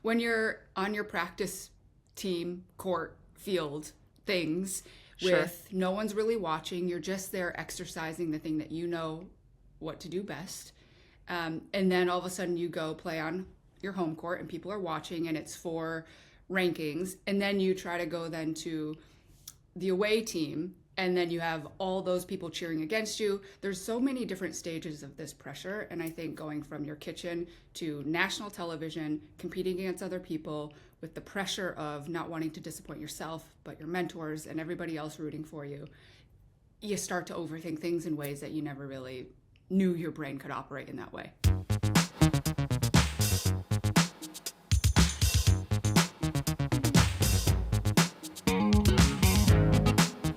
when you're on your practice team, court, field, things with no one's really watching, you're just there exercising the thing that you know what to do best. And then all of a sudden you go play on your home court and people are watching and it's for rankings. And then you try to go then to the away team and then you have all those people cheering against you. There's so many different stages of this pressure. And I think going from your kitchen to national television, competing against other people with the pressure of not wanting to disappoint yourself, but your mentors and everybody else rooting for you, you start to overthink things in ways that you never really knew your brain could operate in that way.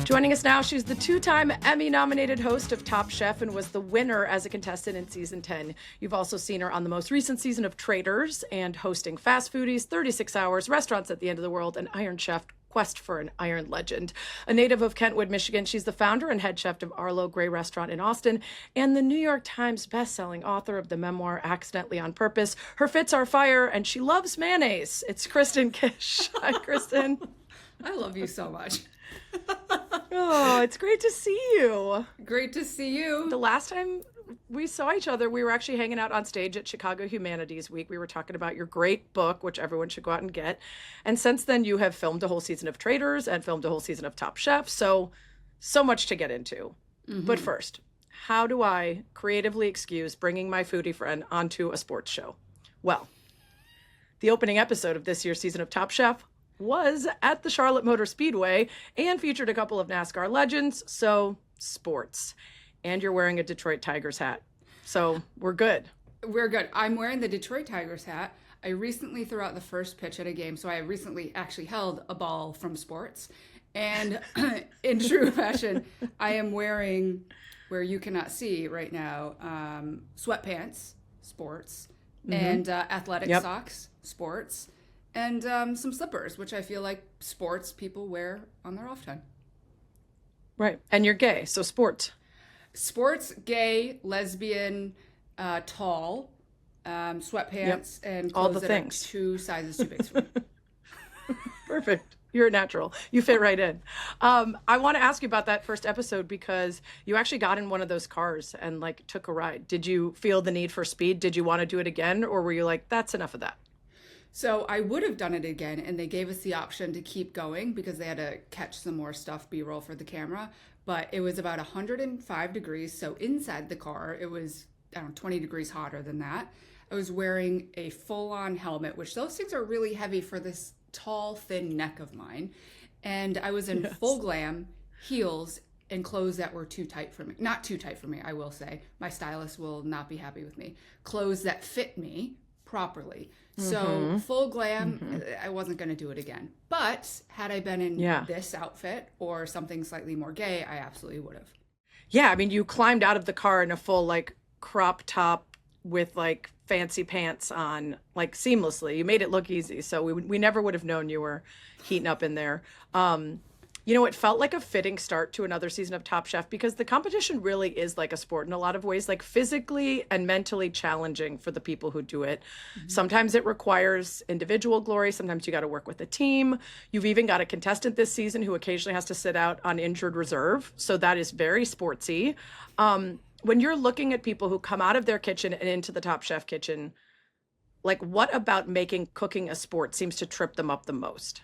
Joining us now, she's the two-time Emmy-nominated host of Top Chef and was the winner as a contestant in season 10. You've also seen her on the most recent season of Traitors and hosting Fast Foodies, 36 Hours, Restaurants at the End of the World, and Iron Chef, Quest for an Iron Legend. A native of Kentwood, Michigan, she's the founder and head chef of Arlo Gray Restaurant in Austin and the New York Times best-selling author of the memoir Accidentally on Purpose. Her fits are fire, and she loves mayonnaise. It's Kristen Kish. Hi, Kristen. I love you so much. Oh, it's great to see you. Great to see you. The last time we saw each other, we were actually hanging out on stage at Chicago Humanities Week. We were talking about your great book, which everyone should go out and get. And since then, you have filmed a whole season of Traitors and filmed a whole season of Top Chef. So much to get into. Mm-hmm. But first, how do I creatively excuse bringing my foodie friend onto a sports show? Well, the opening episode of this year's season of Top Chef was at the Charlotte Motor Speedway and featured a couple of NASCAR legends, so sports. And you're wearing a Detroit Tigers hat, so we're good. We're good. I'm wearing the Detroit Tigers hat. I recently threw out the first pitch at a game, so I recently actually held a ball from sports. And in true fashion, I am wearing, where you cannot see right now, sweatpants, sports, and athletic socks, sports, and some slippers, which I feel like sports people wear on their off time. Right. And you're gay, so sports. Sports, gay, lesbian, tall, sweatpants, and clothes all the that things. Are 2 sizes too big for me. Perfect. You're a natural. You fit right in. I want to ask you about that first episode because you actually got in one of those cars and like took a ride. Did you feel the need for speed? Did you want to do it again? Or were you like, that's enough of that? So I would have done it again, and they gave us the option to keep going because they had to catch some more stuff, B-roll for the camera. But it was about 105 degrees. So inside the car, it was, 20 degrees hotter than that. I was wearing a full-on helmet, which those things are really heavy for this tall, thin neck of mine. And I was in full glam, heels, and clothes that were too tight for me. Not too tight for me, I will say. My stylist will not be happy with me. Clothes that fit me properly. So full glam, I wasn't going to do it again. But had I been in this outfit or something slightly more gay, I absolutely would have. Yeah, I mean, you climbed out of the car in a full like crop top with like fancy pants on, like seamlessly. You made it look easy. So we never would have known you were heating up in there. It felt like a fitting start to another season of Top Chef because the competition really is like a sport in a lot of ways, like physically and mentally challenging for the people who do it. Mm-hmm. Sometimes it requires individual glory. Sometimes you got to work with a team. You've even got a contestant this season who occasionally has to sit out on injured reserve. So that is very sportsy. When you're looking at people who come out of their kitchen and into the Top Chef kitchen, like what about making cooking a sport seems to trip them up the most?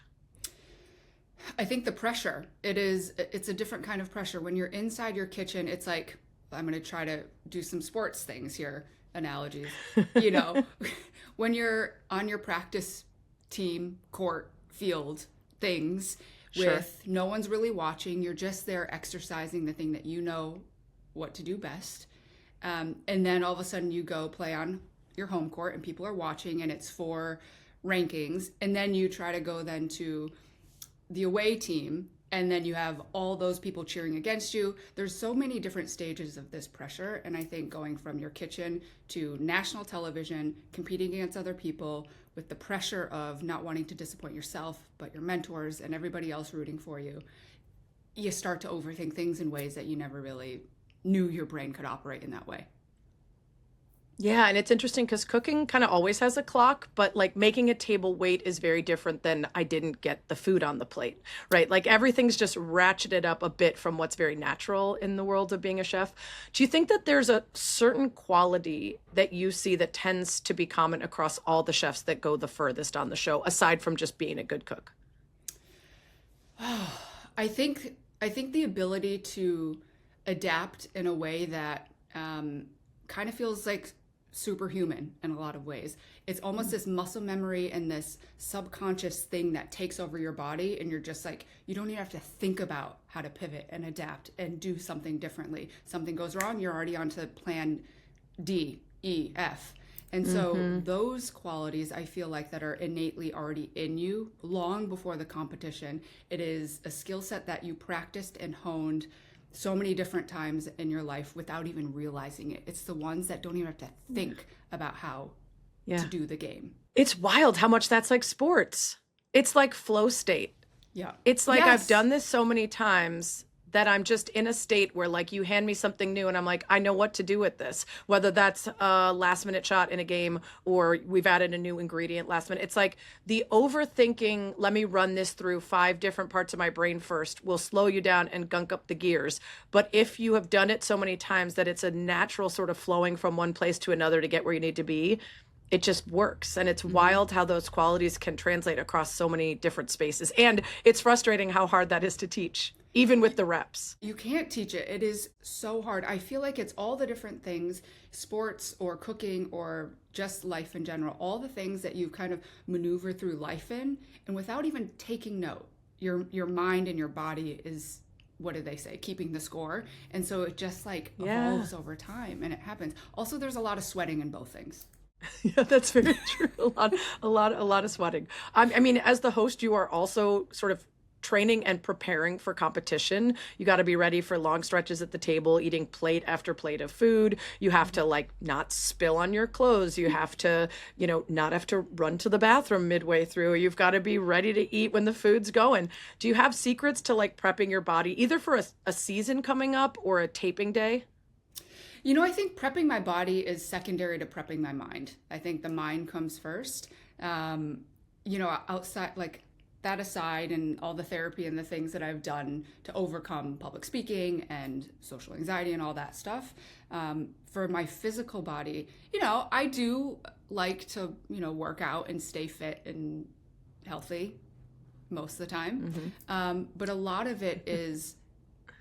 I think the pressure, it's a different kind of pressure. When you're inside your kitchen, it's like, I'm going to try to do some sports things here, analogies. When you're on your practice team, court, field, things with no one's really watching, you're just there exercising the thing that you know what to do best. And then all of a sudden you go play on your home court and people are watching and it's for rankings. And then you try to go then to the away team, and then you have all those people cheering against you. There's so many different stages of this pressure, and I think going from your kitchen to national television, competing against other people with the pressure of not wanting to disappoint yourself, but your mentors and everybody else rooting for you, you start to overthink things in ways that you never really knew your brain could operate in that way. Yeah, and it's interesting because cooking kind of always has a clock, but like making a table wait is very different than I didn't get the food on the plate, right? Like everything's just ratcheted up a bit from what's very natural in the world of being a chef. Do you think that there's a certain quality that you see that tends to be common across all the chefs that go the furthest on the show, aside from just being a good cook? I think the ability to adapt in a way that kind of feels like superhuman in a lot of ways. It's almost this muscle memory and this subconscious thing that takes over your body, and you're just like, you don't even have to think about how to pivot and adapt and do something differently. Something goes wrong, you're already on to plan D, E, F. And so those qualities I feel like that are innately already in you long before the competition. It is a skill set that you practiced and honed so many different times in your life without even realizing it. It's the ones that don't even have to think about how to do the game. It's wild how much that's like sports. It's like flow state. Yeah. It's like I've Yes. done this so many times that I'm just in a state where like you hand me something new and I'm like, I know what to do with this, whether that's a last minute shot in a game or we've added a new ingredient last minute. It's like the overthinking, let me run this through 5 different parts of my brain first, will slow you down and gunk up the gears. But if you have done it so many times that it's a natural sort of flowing from one place to another to get where you need to be, it just works. And it's wild how those qualities can translate across so many different spaces. And it's frustrating how hard that is to teach, even with the reps. You can't teach it. It is so hard. I feel like it's all the different things, sports or cooking or just life in general, all the things that you kind of maneuver through life in, and without even taking note. Your mind and your body is, what do they say, keeping the score. And so it just like evolves over time, and it happens. Also, there's a lot of sweating in both things. Yeah, that's very true. A lot of sweating. I mean, as the host, you are also sort of training and preparing for competition. You got to be ready for long stretches at the table, eating plate after plate of food. You have to like not spill on your clothes. You have to, not have to run to the bathroom midway through. You've got to be ready to eat when the food's going. Do you have secrets to like prepping your body either for a season coming up or a taping day? I think prepping my body is secondary to prepping my mind. I think the mind comes first. Outside, like that aside, and all the therapy and the things that I've done to overcome public speaking and social anxiety and all that stuff. For my physical body, I do like to, work out and stay fit and healthy most of the time. But a lot of it is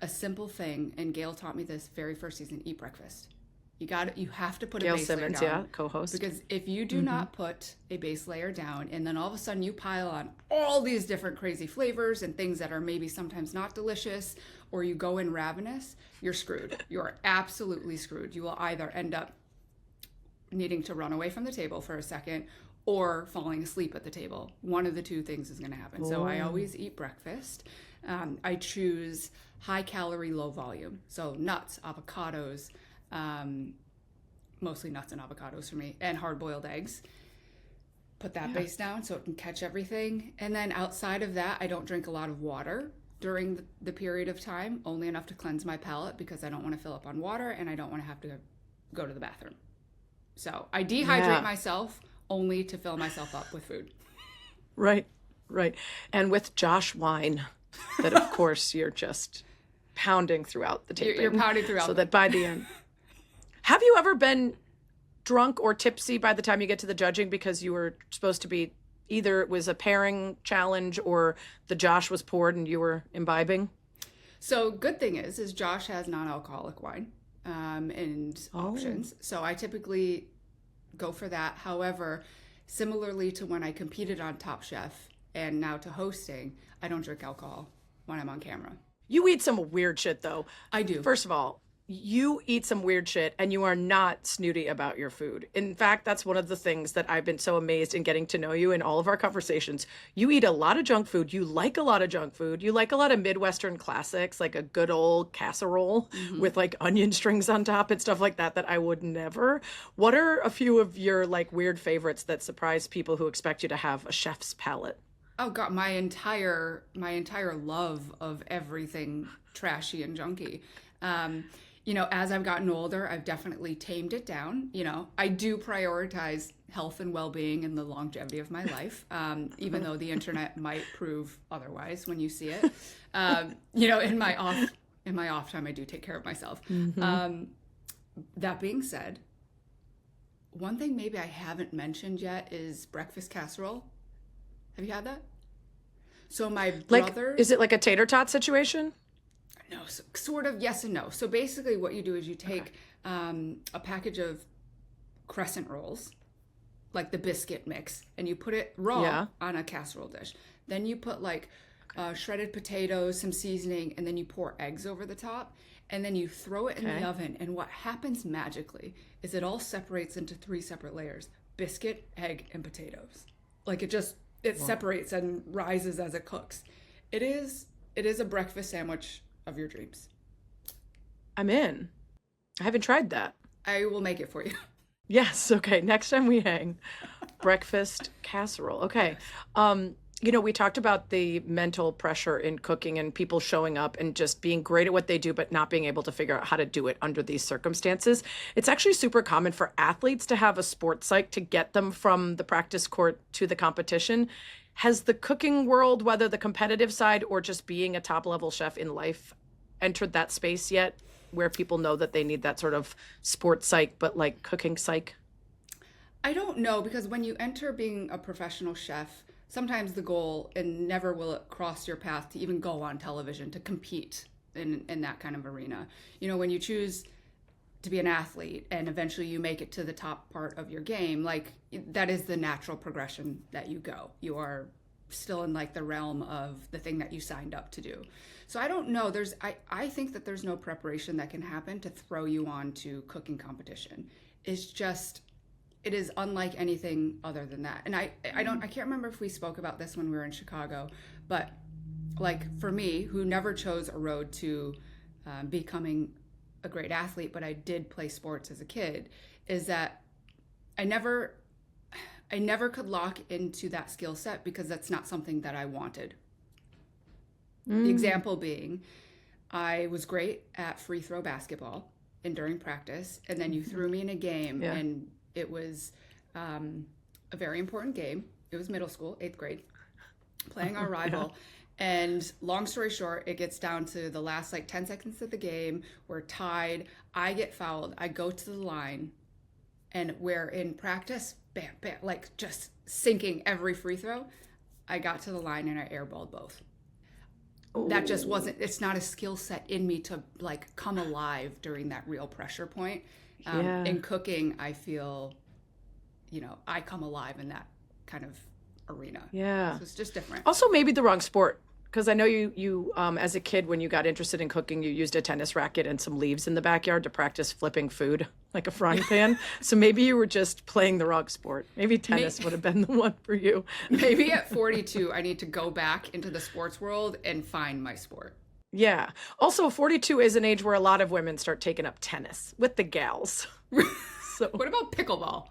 a simple thing, and Gail taught me this very first season: eat breakfast. You have to put a Gail base layer Simmons, down. co-host. Because if you do not put a base layer down, and then all of a sudden you pile on all these different crazy flavors and things that are maybe sometimes not delicious, or you go in ravenous, you're screwed. You're absolutely screwed. You will either end up needing to run away from the table for a second or falling asleep at the table. One of the two things is going to happen. So I always eat breakfast. I choose high calorie, low volume. So nuts, avocados, mostly nuts and avocados for me, and hard boiled eggs. Put that base down so it can catch everything. And then outside of that, I don't drink a lot of water during the period of time, only enough to cleanse my palate because I don't want to fill up on water and I don't want to have to go to the bathroom. So I dehydrate myself only to fill myself up with food. Right. And with Josh wine, that of course you're just pounding throughout the taping. You're pounding throughout. So that by the end. Have you ever been drunk or tipsy by the time you get to the judging because you were supposed to be, either it was a pairing challenge or the Josh was poured and you were imbibing? So good thing is Josh has non-alcoholic wine and options. So I typically go for that. However, similarly to when I competed on Top Chef and now to hosting, I don't drink alcohol when I'm on camera. You eat some weird shit though. I do. First of all, you eat some weird shit and you are not snooty about your food. In fact, that's one of the things that I've been so amazed in getting to know you in all of our conversations. You eat a lot of junk food. You like a lot of junk food. You like a lot of Midwestern classics, like a good old casserole with like onion strings on top and stuff like that I would never. What are a few of your like weird favorites that surprise people who expect you to have a chef's palate? Oh God, my entire love of everything trashy and junky. As I've gotten older, I've definitely tamed it down. I do prioritize health and well-being and the longevity of my life, even though the internet might prove otherwise when you see it. In my off time, I do take care of myself. That being said, one thing maybe I haven't mentioned yet is breakfast casserole. Have you had that? So my brother... Is it like a tater tot situation? No, sort of yes and no. So basically what you do is you take a package of crescent rolls, like the biscuit mix, and you put it raw on a casserole dish. Then you put shredded potatoes, some seasoning, and then you pour eggs over the top. And then you throw it in the oven. And what happens magically is it all separates into 3 separate layers: biscuit, egg, and potatoes. It separates and rises as it cooks. It is a breakfast sandwich of your dreams. I'm in. I haven't tried that. I will make it for you. Yes. Okay. Next time we hang, breakfast casserole. Okay. We talked about the mental pressure in cooking and people showing up and just being great at what they do, but not being able to figure out how to do it under these circumstances. It's actually super common for athletes to have a sports psych to get them from the practice court to the competition. Has the cooking world, whether the competitive side or just being a top level chef in life, entered that space yet where people know that they need that sort of sports psych, but like cooking psych? I don't know, because when you enter being a professional chef, sometimes the goal, and never will it cross your path to even go on television to compete in that kind of arena. When you choose to be an athlete and eventually you make it to the top part of your game, that is the natural progression that you go. You are still in the realm of the thing that you signed up to do. So I don't know. I think that there's no preparation that can happen to throw you on to cooking competition. It is unlike anything other than that. And I can't remember if we spoke about this when we were in Chicago, but for me, who never chose a road to becoming a great athlete, but I did play sports as a kid, is that I never could lock into that skill set because that's not something that I wanted. The example being, I was great at free throw basketball and during practice, and then you threw me in a game and it was a very important game. It was middle school, 8th grade, playing our rival. And long story short, it gets down to the last 10 seconds of the game. We're tied. I get fouled. I go to the line. And where in practice, bam, bam, just sinking every free throw, I got to the line and I airballed both. Ooh. That just wasn't, it's not a skill set in me to come alive during that real pressure point. In cooking, I feel, I come alive in that kind of arena. Yeah. So it's just different. Also, maybe the wrong sport. Because I know you as a kid, when you got interested in cooking, you used a tennis racket and some leaves in the backyard to practice flipping food like a frying pan. So maybe you were just playing the wrong sport. Maybe tennis would have been the one for you. Maybe at 42, I need to go back into the sports world and find my sport. Yeah. Also, 42 is an age where a lot of women start taking up tennis with the gals. So what about pickleball?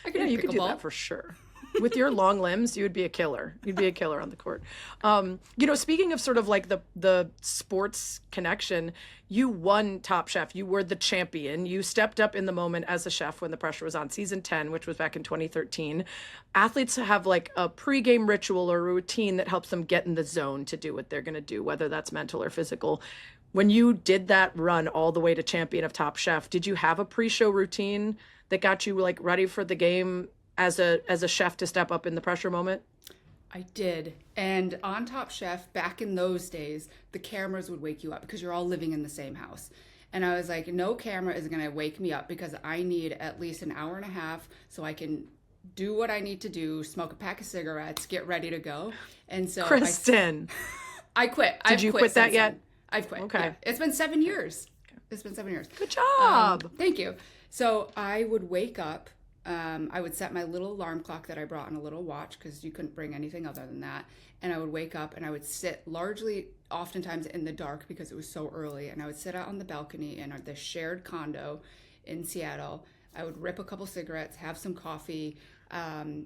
You could do that for sure. With your long limbs, you would be a killer. You'd be a killer on the court. Speaking of sort of the sports connection, you won Top Chef. You were the champion. You stepped up in the moment as a chef when the pressure was on. Season 10, which was back in 2013. Athletes have a pregame ritual or routine that helps them get in the zone to do what they're going to do, whether that's mental or physical. When you did that run all the way to champion of Top Chef, did you have a pre-show routine that got you ready for the game as a chef to step up in the pressure moment? I did. And on Top Chef, back in those days, the cameras would wake you up because you're all living in the same house. And I was like, no camera is going to wake me up because I need at least an hour and a half so I can do what I need to do, smoke a pack of cigarettes, get ready to go. And so Kristen, I quit. Did you quit that yet? I've quit. Okay. Yeah. It's been 7 years. It's been 7 years. Good job. Thank you. So I would wake up. I would set my little alarm clock that I brought on a little watch because you couldn't bring anything other than that. And I would wake up and I would sit oftentimes in the dark because it was so early. And I would sit out on the balcony in the shared condo in Seattle. I would rip a couple cigarettes, have some coffee,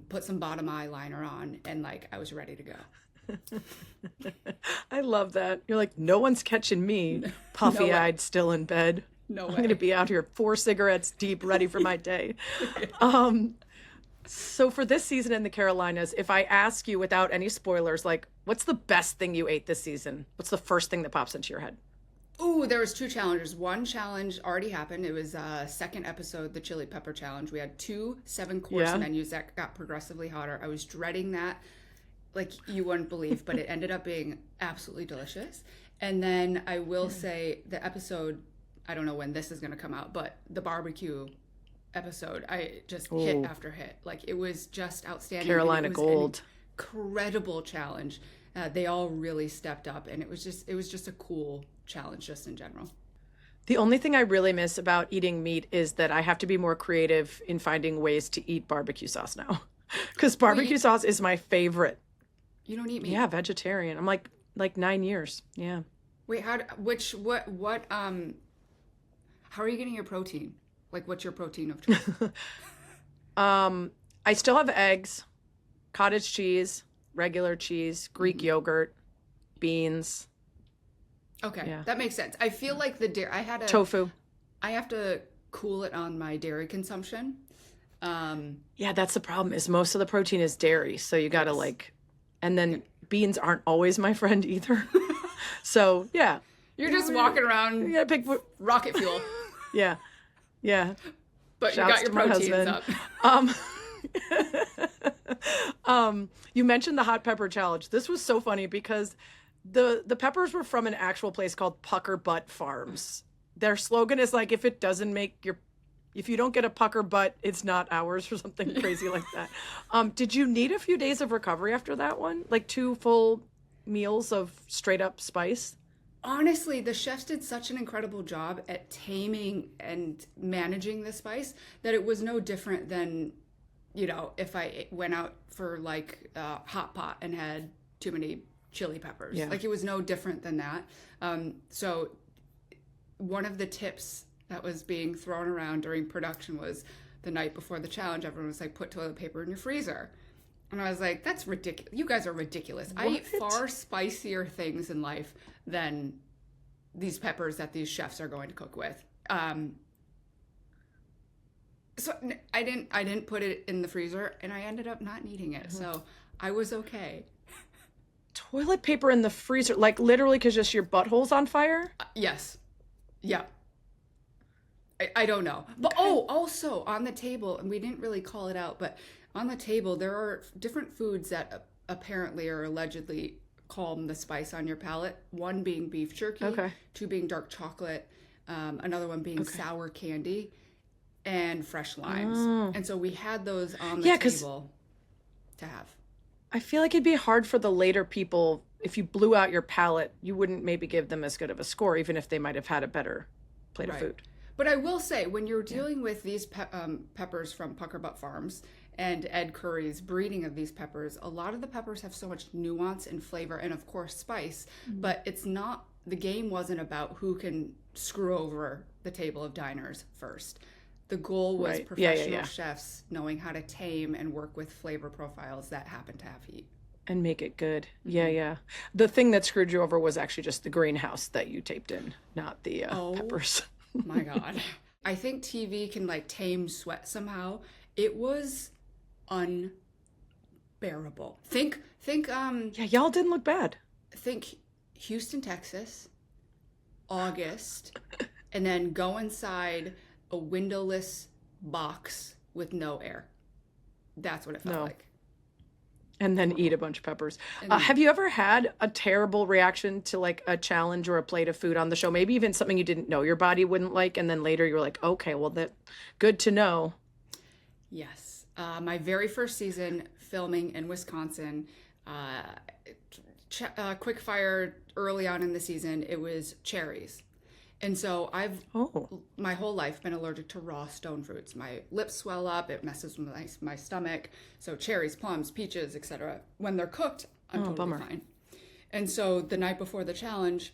put some bottom eyeliner on, and I was ready to go. I love that. You're like, no one's catching me, No puffy-eyed, still in bed. No I'm going to way. be out here 4 cigarettes deep, ready for my day. Um, so for this season in the Carolinas, if I ask you without any spoilers, like, what's the best thing you ate this season? What's the first thing that pops into your head? Ooh, there was two challenges. One challenge already happened. It was second episode, the chili pepper challenge. We had two 7-course Yeah. menus that got progressively hotter. I was dreading that, like you wouldn't believe, but it ended up being absolutely delicious. And then I will say the episode, I don't know when this is going to come out, but the barbecue episode, I just hit Ooh, after hit. Like it was just outstanding. And Carolina it was Gold. an incredible challenge. They all really stepped up, and it was just a cool challenge just in general. The only thing I really miss about eating meat is that I have to be more creative in finding ways to eat barbecue sauce now. Because barbecue Wait, sauce is my favorite. you don't eat meat? Yeah, vegetarian. I'm like 9 years. Yeah. Wait, how are you getting your protein? Like, what's your protein of choice? I still have eggs, cottage cheese, regular cheese, Greek yogurt, beans, Okay, yeah, that makes sense. I feel like the dairy, tofu. I have to cool it on my dairy consumption. Yeah, that's the problem is most of the protein is dairy. So you got to Yes. like, and then beans aren't always my friend either. So yeah, You're just walking you around got to pick, rocket fuel, yeah, yeah. but you Shouts got your to my proteins husband. up. Um, you mentioned the hot pepper challenge. This was so funny because the peppers were from an actual place called Pucker Butt Farms. Their slogan is like, if you don't get a pucker butt, it's not ours, or something crazy like that. Did you need a few days of recovery after that one? Like 2 full meals of straight up spice? Honestly, the chefs did such an incredible job at taming and managing the spice that it was no different than, if I went out for like hot pot and had too many chili peppers. Yeah. Like it was no different than that. So one of the tips that was being thrown around during production was the night before the challenge, everyone was like, put toilet paper in your freezer. And I was like, that's ridiculous. You guys are ridiculous. I eat What? far spicier things in life than these peppers that these chefs are going to cook with. So I didn't put it in the freezer, and I ended up not needing it. So I was okay. Toilet paper in the freezer, like literally because just your butthole's on fire? Yes. Yeah. I don't know. But also on the table, and we didn't really call it out, but on the table there are different foods that apparently or allegedly calm the spice on your palate. One being beef jerky, Okay. two being dark chocolate, another one being Okay. sour candy, and fresh limes. Oh. And so we had those on the Yeah, 'cause table to have. I feel like it'd be hard for the later people if you blew out your palate, you wouldn't maybe give them as good of a score, even if they might have had a better plate of Right. food. But I will say, when you're dealing with these peppers from Puckerbutt Farms and Ed Curry's breeding of these peppers, a lot of the peppers have so much nuance and flavor and, of course, spice. But it's not, the game wasn't about who can screw over the table of diners first. The goal was Right. professional Yeah. chefs knowing how to tame and work with flavor profiles that happen to have heat. And make it good. Yeah, yeah. The thing that screwed you over was actually just the greenhouse that you taped in, not the Oh. peppers. My God. I think TV can like tame sweat somehow. It was unbearable. Yeah, y'all didn't look bad. Think Houston, Texas, August, and then go inside a windowless box with no air. That's what it felt No. like. And then eat a bunch of peppers. And Have you ever had a terrible reaction to like a challenge or a plate of food on the show? Maybe even something you didn't know your body wouldn't like, and then later you're like, okay, well, that good to know. yes, my very first season filming in Wisconsin, quick fire early on in the season, it was cherries. And so I've Oh, my whole life been allergic to raw stone fruits. My lips swell up, it messes with my stomach. So cherries, plums, peaches, etc. When they're cooked, I'm totally bummer. fine. And so the night before the challenge,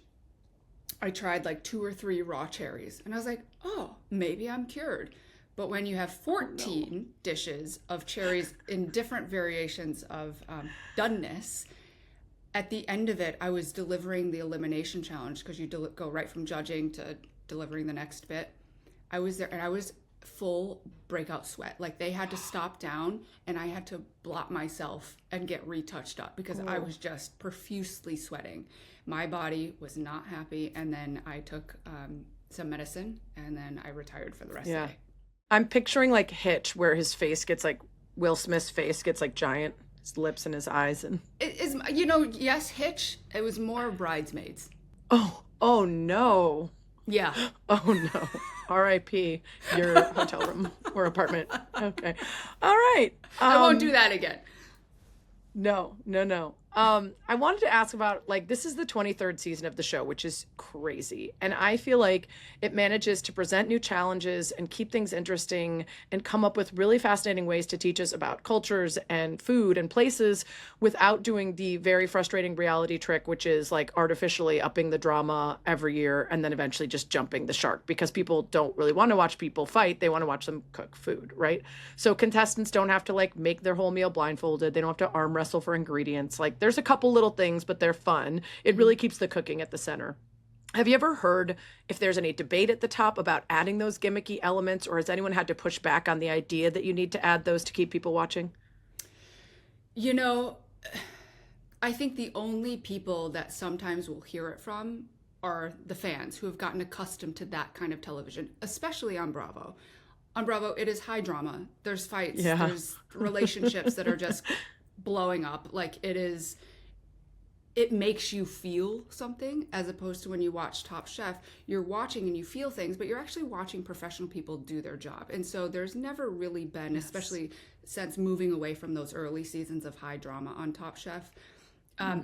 I tried like 2 or 3 raw cherries. And I was like, oh, maybe I'm cured. But when you have 14 dishes of cherries in different variations of doneness, at the end of it, I was delivering the elimination challenge because you go right from judging to delivering the next bit. I was there and I was full breakout sweat. Like they had to stop down and I had to blot myself and get retouched up because I was just profusely sweating. My body was not happy. And then I took some medicine and then I retired for the rest of the day. I'm picturing like Hitch where his face gets like, Will Smith's face gets like giant, his lips and his eyes. And it is, yes, Hitch. It was more Bridesmaids. Oh no. Yeah. Oh no. R.I.P. your hotel room or apartment. Okay. All right. I won't do that again. No. I wanted to ask about, like, this is the 23rd season of the show, which is crazy. And I feel like it manages to present new challenges and keep things interesting and come up with really fascinating ways to teach us about cultures and food and places without doing the very frustrating reality trick, which is like artificially upping the drama every year and then eventually just jumping the shark because people don't really want to watch people fight. They want to watch them cook food, right? So contestants don't have to like make their whole meal blindfolded. They don't have to arm wrestle for ingredients. Like, there's a couple little things, but they're fun. It really keeps the cooking at the center. Have you ever heard if there's any debate at the top about adding those gimmicky elements, or has anyone had to push back on the idea that you need to add those to keep people watching? I think the only people that sometimes will hear it from are the fans who have gotten accustomed to that kind of television, especially on Bravo. On Bravo, it is high drama. There's fights, there's relationships that are just blowing up. Like it makes you feel something, as opposed to when you watch Top Chef, you're watching and you feel things, but you're actually watching professional people do their job. And so there's never really been, especially since moving away from those early seasons of high drama on Top Chef,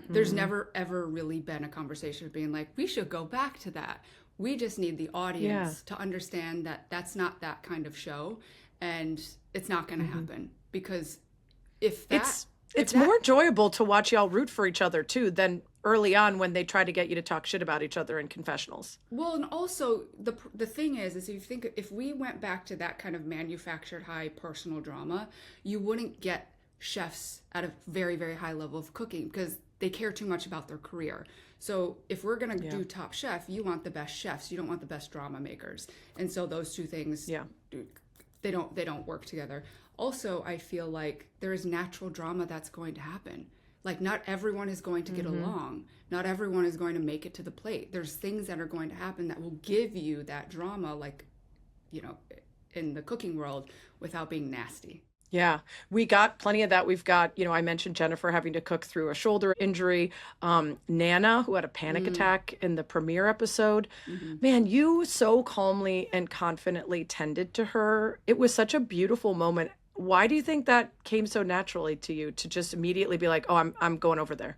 there's never ever really been a conversation of being like, we should go back to that. We just need the audience to understand that that's not that kind of show, and it's not going to happen, because if that it's more enjoyable to watch y'all root for each other too than early on when they try to get you to talk shit about each other in confessionals. Well, and also the thing is if you think, if we went back to that kind of manufactured high personal drama, you wouldn't get chefs at a very, very high level of cooking because they care too much about their career. So if we're going to do Top Chef, you want the best chefs. You don't want the best drama makers. And so those two things, they don't work together. Also, I feel like there is natural drama that's going to happen. Like, not everyone is going to get along. Not everyone is going to make it to the plate. There's things that are going to happen that will give you that drama, like, in the cooking world, without being nasty. Yeah, we got plenty of that. We've got, I mentioned Jennifer having to cook through a shoulder injury. Nana, who had a panic attack in the premiere episode. Man, you so calmly and confidently tended to her. It was such a beautiful moment. Why do you think that came so naturally to you to just immediately be like, oh, I'm going over there?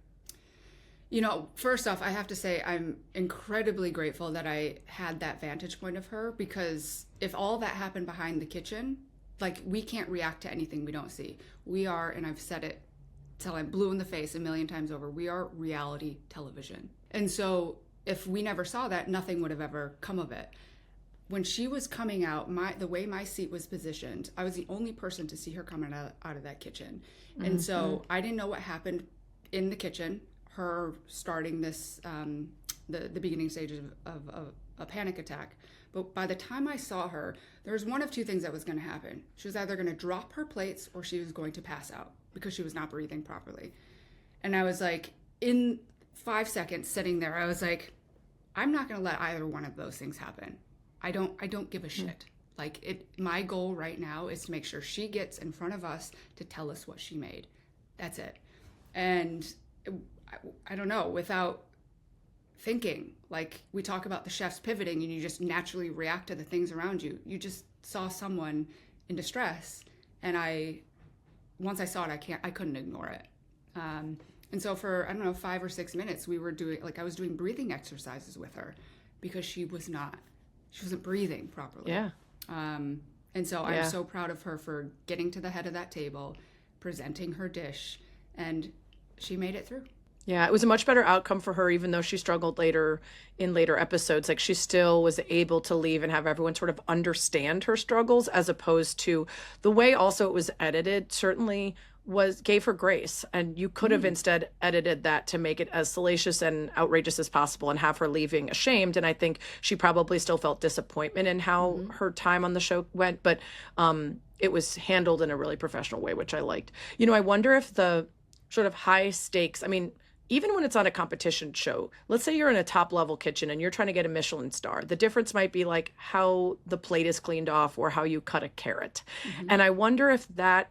First off, I have to say I'm incredibly grateful that I had that vantage point of her, because if all that happened behind the kitchen, like, we can't react to anything we don't see. We are, and I've said it till I'm blue in the face a million times over, we are reality television. And so if we never saw that, nothing would have ever come of it. When she was coming out, the way my seat was positioned, I was the only person to see her coming out of that kitchen. And so I didn't know what happened in the kitchen, her starting this, the beginning stages of a panic attack. But by the time I saw her, there was one of two things that was going to happen. She was either going to drop her plates or she was going to pass out because she was not breathing properly. And I was like, in 5 seconds sitting there, I was like, I'm not going to let either one of those things happen. I don't give a shit. Like, my goal right now is to make sure she gets in front of us to tell us what she made. That's it. And I don't know, without thinking, like, we talk about the chefs pivoting and you just naturally react to the things around you. You just saw someone in distress, and once I saw it, I couldn't ignore it. And so for, 5 or 6 minutes, I was doing breathing exercises with her because she wasn't breathing properly. Yeah. And so I'm so proud of her for getting to the head of that table, presenting her dish, and she made it through. Yeah, it was a much better outcome for her, even though she struggled later in later episodes. Like she still was able to leave and have everyone sort of understand her struggles, as opposed to the way also it was edited certainly was gave her grace. And you could have instead edited that to make it as salacious and outrageous as possible and have her leaving ashamed. And I think she probably still felt disappointment in how her time on the show went, but it was handled in a really professional way, which I liked. You know, I wonder if the sort of high stakes, I mean, even when it's on a competition show, let's say you're in a top level kitchen and you're trying to get a Michelin star, the difference might be like how the plate is cleaned off or how you cut a carrot. And I wonder if that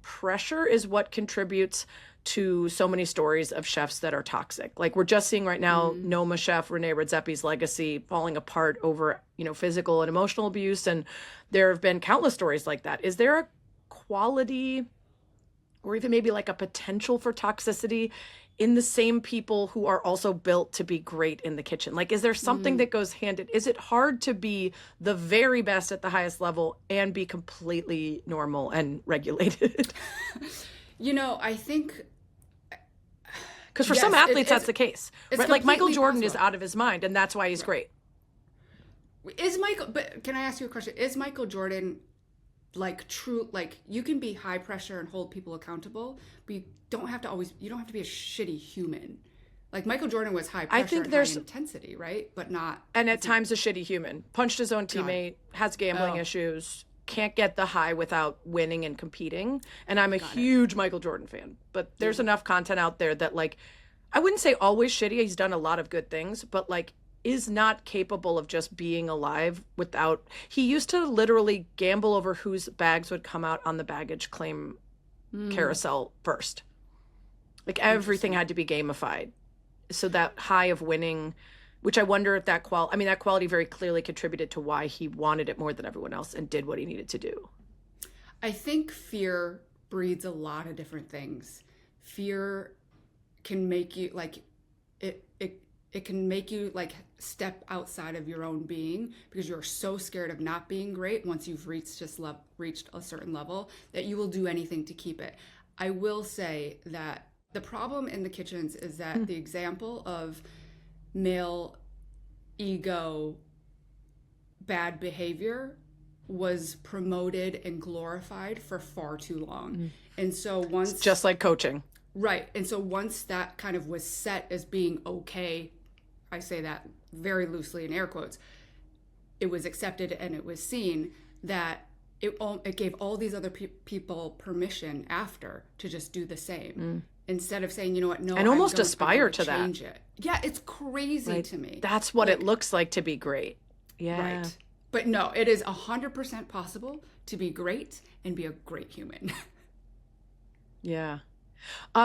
pressure is what contributes to so many stories of chefs that are toxic. Like we're just seeing right now, Noma chef Rene Redzepi's legacy falling apart over, you know, physical and emotional abuse. And there have been countless stories like that. Is there a quality or even maybe like a potential for toxicity in the same people who are also built to be great in the kitchen? Like, is there something that goes hand in? Is it hard to be the very best at the highest level and be completely normal and regulated? You know, I think because for some athletes, that's the case. Right? Like Michael Jordan is possible. out of his mind, and that's why he's great. But can I ask you a question? Is Michael Jordan like true, like you can be high pressure and hold people accountable, but you don't have to be a shitty human. Like Michael Jordan was high pressure and high intensity, right? But not. And at times a shitty human. Punched his own teammate, has gambling issues, can't get the high without winning and competing. And I'm a huge Michael Jordan fan. But there's enough content out there that like, I wouldn't say always shitty. He's done a lot of good things, but like is not capable of just being alive without. He used to literally gamble over whose bags would come out on the baggage claim carousel first. Like everything had to be gamified. So that high of winning, which I wonder if that quality very clearly contributed to why he wanted it more than everyone else and did what he needed to do. I think fear breeds a lot of different things. Fear can make you like it can make you like step outside of your own being because you're so scared of not being great once you've reached a certain level that you will do anything to keep it. I will say that the problem in the kitchens is that the example of male ego bad behavior was promoted and glorified for far too long. And so once it's just like coaching. Right. And so once that kind of was set as being okay, I say that very loosely in air quotes, it was accepted and it was seen that it gave all these other people permission after to just do the same. Instead of saying, you know what, no, and almost aspire to change it. Yeah, it's crazy to me. That's what it looks like to be great. Yeah. Right. But no, it is 100% possible to be great and be a great human. Yeah.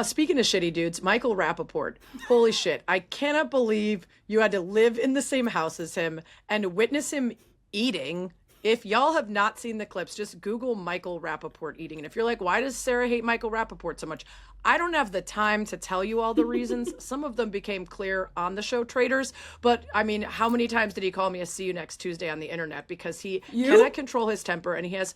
Speaking of shitty dudes, Michael Rappaport. Holy shit. I cannot believe you had to live in the same house as him and witness him eating. If y'all have not seen the clips, just Google Michael Rappaport eating. And if you're like, why does Sarah hate Michael Rappaport so much? I don't have the time to tell you all the reasons. Some of them became clear on the show Traitors. But I mean, how many times did he call me a see you next Tuesday on the internet? Because he cannot control his temper and he has,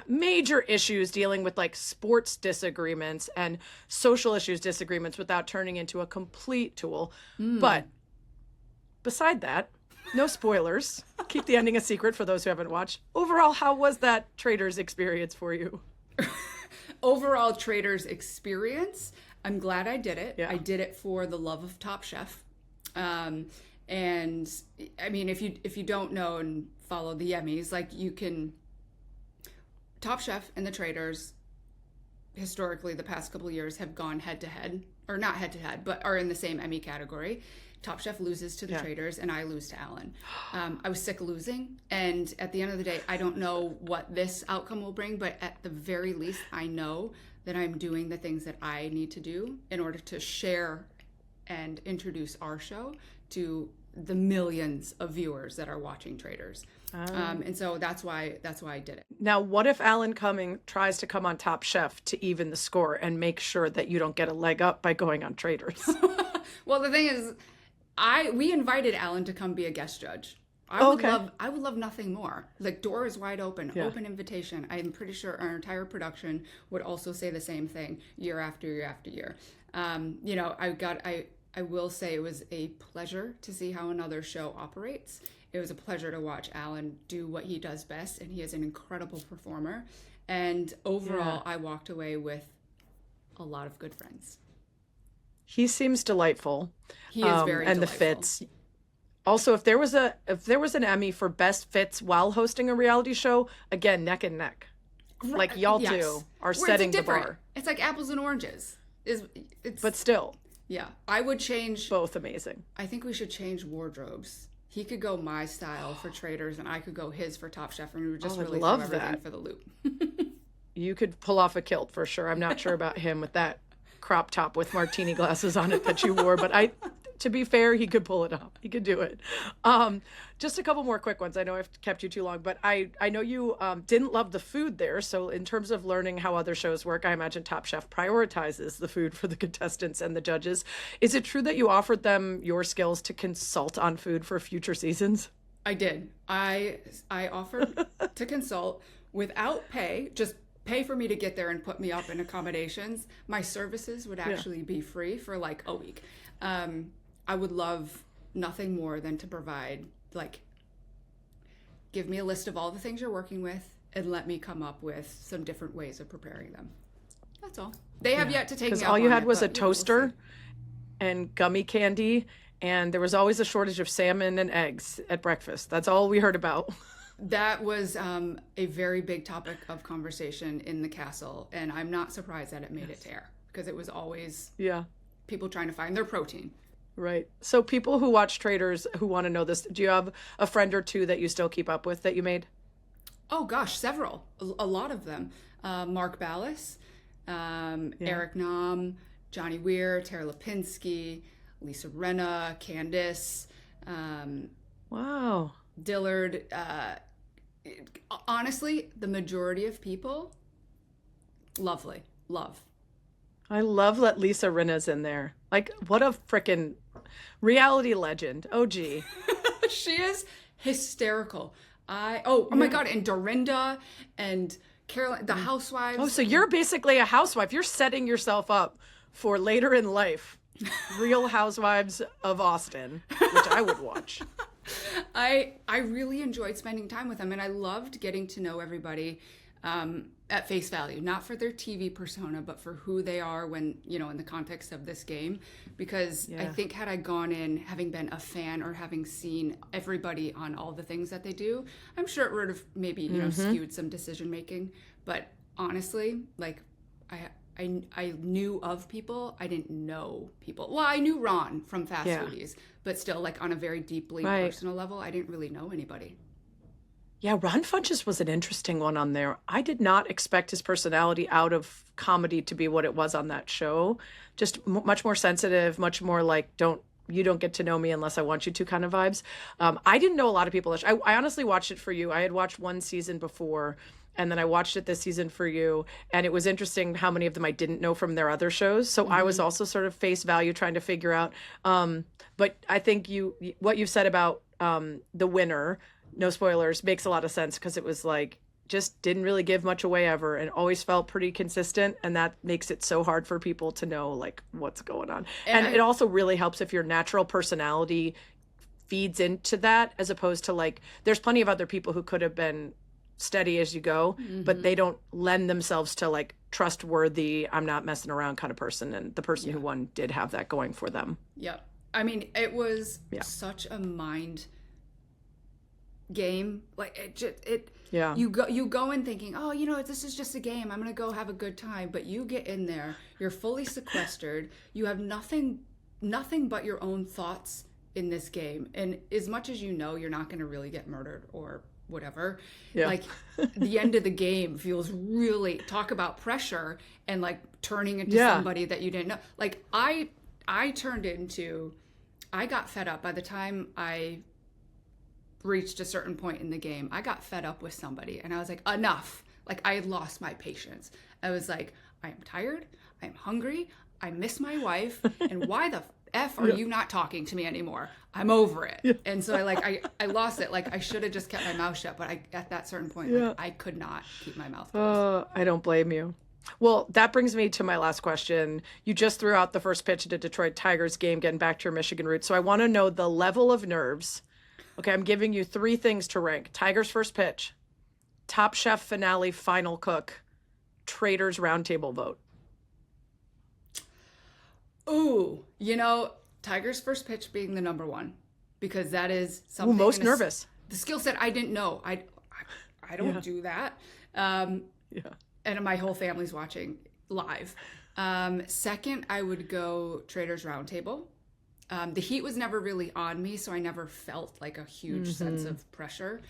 major issues dealing with like sports disagreements and social issues disagreements without turning into a complete tool. But beside that, no spoilers. Keep the ending a secret for those who haven't watched. Overall, how was that Traitors experience for you? Overall Traitors experience, I'm glad I did it. Yeah. I did it for the love of Top Chef. And I mean, if you don't know and follow the Emmys, like you can, Top Chef and the Traitors, historically the past couple of years have gone head to head, or not head to head, but are in the same Emmy category. Top Chef loses to the Traitors and I lose to Alan. I was sick of losing. And at the end of the day, I don't know what this outcome will bring, but at the very least, I know that I'm doing the things that I need to do in order to share and introduce our show to the millions of viewers that are watching Traitors. And so that's why I did it. Now, what if Alan Cumming tries to come on Top Chef to even the score and make sure that you don't get a leg up by going on Traitors? Well, the thing is, we invited Alan to come be a guest judge I would love nothing more. Like, doors wide open, open invitation. I'm pretty sure our entire production would also say the same thing year after year after year. You know, I will say it was a pleasure to see how another show operates. It was a pleasure to watch Alan do what he does best, and he is an incredible performer. And overall, I walked away with a lot of good friends. He seems delightful. He is very and delightful. The fits. Also, if there was an Emmy for best fits while hosting a reality show, again, neck and neck. Like y'all two are setting the bar. It's like apples and oranges. But still. Yeah. I would change. Both amazing. I think we should change wardrobes. He could go my style for Traitors, and I could go his for Top Chef, and we would just really throw everything for the loop. You could pull off a kilt for sure. I'm not sure about him with that crop top with martini glasses on it that you wore, but to be fair, he could pull it off. He could do it. Just a couple more quick ones. I know I've kept you too long, but I know you didn't love the food there. So in terms of learning how other shows work, I imagine Top Chef prioritizes the food for the contestants and the judges. Is it true that you offered them your skills to consult on food for future seasons? I did. I offered to consult without pay, just pay for me to get there and put me up in accommodations. My services would actually be free for like a week. I would love nothing more than to provide, like, give me a list of all the things you're working with and let me come up with some different ways of preparing them. That's all. They have yet to take me up on it. Because all you had was a toaster and gummy candy, and there was always a shortage of salmon and eggs at breakfast. That's all we heard about. That was a very big topic of conversation in the castle, and I'm not surprised that it made it to air, because it was always people trying to find their protein. Right. So people who watch Traitors who want to know this, do you have a friend or two that you still keep up with that you made? Oh, gosh, several. A lot of them. Mark Ballas, Eric Nam, Johnny Weir, Tara Lipinski, Lisa Renna, Candice. Wow. Dillard. Honestly, the majority of people, lovely. Love. I love that Lisa Rinna's in there. Like, what a frickin' reality legend. Oh, gee. She is hysterical. Oh my God. And Dorinda and Caroline, the housewives. Oh, so you're basically a housewife. You're setting yourself up for later in life. Real Housewives of Austin, which I would watch. I really enjoyed spending time with them, and I loved getting to know everybody at face value, not for their TV persona, but for who they are when, you know, in the context of this game. Because I think had I gone in having been a fan or having seen everybody on all the things that they do, I'm sure it would have maybe, you know, skewed some decision making. But honestly, like, I knew of people. I didn't know people. Well, I knew Ron from Fast Foodies, but still, like, on a very deeply personal level, I didn't really know anybody. Yeah, Ron Funches was an interesting one on there. I did not expect his personality out of comedy to be what it was on that show. Just much more sensitive, much more like, you don't get to know me unless I want you to kind of vibes. I didn't know a lot of people. I honestly watched it for you. I had watched one season before, and then I watched it this season for you. And it was interesting how many of them I didn't know from their other shows. So I was also sort of face value trying to figure out. But I think what you said about the winner, no spoilers, makes a lot of sense, because it was like, just didn't really give much away ever and always felt pretty consistent. And that makes it so hard for people to know, like, what's going on. And it also really helps if your natural personality feeds into that, as opposed to, like, there's plenty of other people who could have been steady as you go, but they don't lend themselves to, like, trustworthy, I'm not messing around kind of person. And the person who won did have that going for them. Yep. I mean, it was such a mind game. Like, you go in thinking, oh, you know, this is just a game, I'm gonna go have a good time. But you get in there, you're fully sequestered, you have nothing but your own thoughts in this game, and as much as you know you're not gonna really get murdered or whatever, like, the end of the game feels really, talk about pressure and, like, turning into somebody that you didn't know. Like, I got fed up by the time I reached a certain point in the game. I got fed up with somebody, and I was like, enough. Like, I had lost my patience. I was like, I am tired, I am hungry, I miss my wife, and why the Are you not talking to me anymore? I'm over it. Yeah. And so I lost it. Like I should have just kept my mouth shut, but at that certain point, like, I could not keep my mouth closed. I don't blame you. Well, that brings me to my last question. You just threw out the first pitch at a Detroit Tigers game, getting back to your Michigan roots. So I want to know the level of nerves. Okay, I'm giving you 3 things to rank. Tigers first pitch, Top Chef finale final cook, Traitors roundtable vote. Ooh, Tigers first pitch being the number 1, because that is something. Ooh, most nervous. The skill set I didn't know. I don't do that. And my whole family's watching live. Second, I would go Traitors Roundtable. The heat was never really on me, so I never felt like a huge sense of pressure.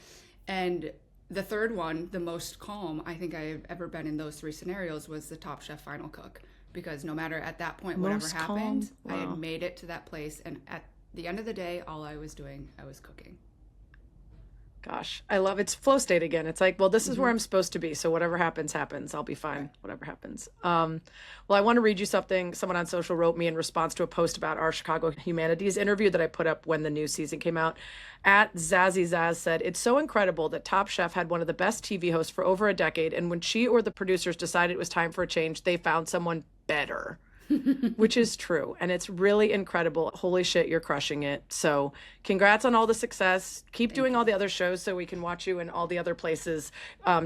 And the third one, the most calm I think I've ever been in those 3 scenarios, was the Top Chef Final Cook. Because no matter at that point, whatever happened, I had made it to that place. And at the end of the day, all I was doing, I was cooking. Gosh, I love it's flow state again. It's like, well, this is where I'm supposed to be. So whatever happens, happens. I'll be fine. Whatever happens. Well, I want to read you something someone on social wrote me in response to a post about our Chicago Humanities interview that I put up when the new season came out. At Zazzy Zaz said, "It's so incredible that Top Chef had one of the best TV hosts for over a decade. And when she or the producers decided it was time for a change, they found someone better." Which is true. And it's really incredible. Holy shit, you're crushing it. So congrats on all the success. Keep doing all the other shows so we can watch you in all the other places.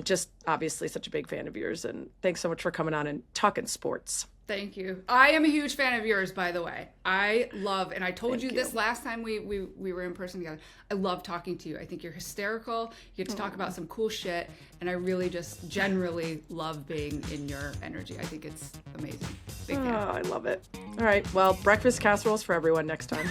Just obviously such a big fan of yours. And thanks so much for coming on and talking sports. Thank you. I am a huge fan of yours, by the way. I love, and I told you this last time we were in person together, I love talking to you. I think you're hysterical. You get to talk about some cool shit, and I really just generally love being in your energy. I think it's amazing. Big fan. Oh, I love it. All right. Well, breakfast casseroles for everyone next time.